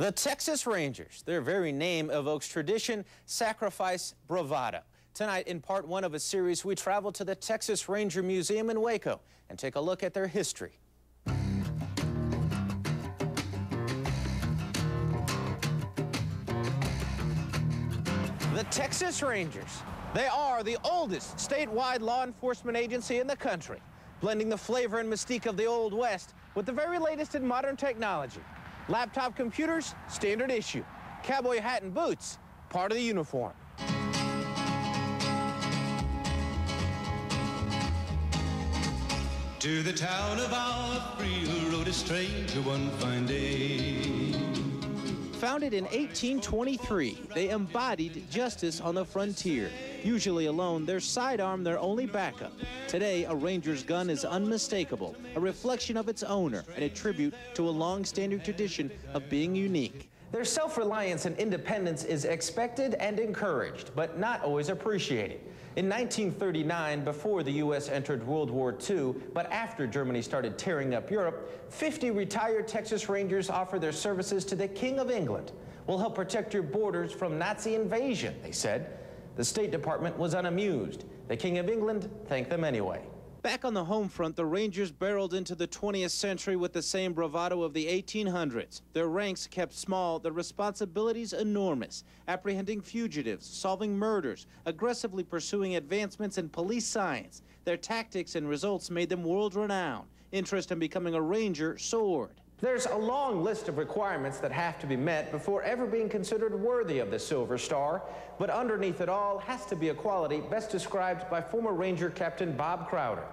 The Texas Rangers, their very name evokes tradition, sacrifice, bravado. Tonight, in part one of a series, we travel to the Texas Ranger Museum in Waco and take a look at their history. The Texas Rangers. They are the oldest statewide law enforcement agency in the country, blending the flavor and mystique of the Old West with the very latest in modern technology. Laptop computers, standard issue. Cowboy hat and boots, part of the uniform. To the town of our free rode a stranger one fine day. Founded in 1823, they embodied justice on the frontier. Usually alone, their sidearm their only backup. Today, a Ranger's gun is unmistakable, a reflection of its owner, and a tribute to a long-standing tradition of being unique. Their self-reliance and independence is expected and encouraged, but not always appreciated. In 1939, before the U.S. entered World War II, but after Germany started tearing up Europe, 50 retired Texas Rangers offered their services to the King of England. We'll help protect your borders from Nazi invasion, they said. The State Department was unamused. The King of England thanked them anyway. Back on the home front, the Rangers barreled into the 20th century with the same bravado of the 1800s. Their ranks kept small, their responsibilities enormous, apprehending fugitives, solving murders, aggressively pursuing advancements in police science. Their tactics and results made them world-renowned. Interest in becoming a Ranger soared. There's a long list of requirements that have to be met before ever being considered worthy of the Silver Star, but underneath it all has to be a quality best described by former Ranger Captain Bob Crowder.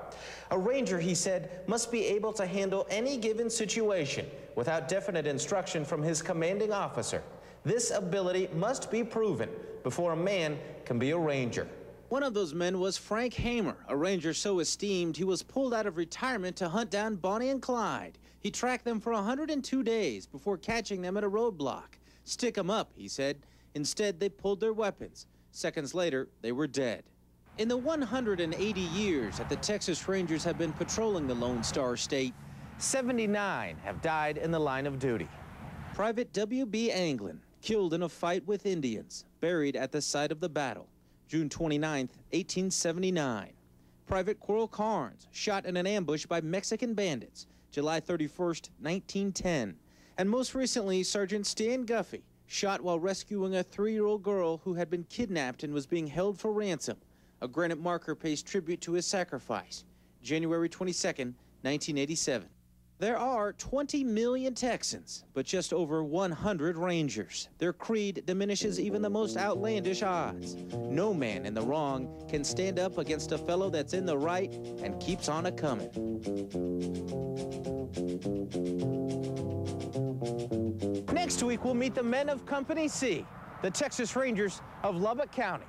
A Ranger, he said, must be able to handle any given situation without definite instruction from his commanding officer. This ability must be proven before a man can be a Ranger. One of those men was Frank Hamer, a Ranger so esteemed he was pulled out of retirement to hunt down Bonnie and Clyde. He tracked them for 102 days before catching them at a roadblock. Stick 'em up, he said. Instead, they pulled their weapons. Seconds later, they were dead. In the 180 years that the Texas Rangers have been patrolling the Lone Star State, 79 have died in the line of duty. Private W.B. Anglin, killed in a fight with Indians, buried at the site of the battle. June 29, 1879. Private Coral Carnes, shot in an ambush by Mexican bandits, July 31st, 1910. And most recently, Sergeant Stan Guffey, shot while rescuing a 3-year-old girl who had been kidnapped and was being held for ransom. A granite marker pays tribute to his sacrifice, January 22nd, 1987. There are 20 million Texans, but just over 100 Rangers. Their creed diminishes even the most outlandish odds. No man in the wrong can stand up against a fellow that's in the right and keeps on a-coming. Next week, we'll meet the men of Company C, the Texas Rangers of Lubbock County.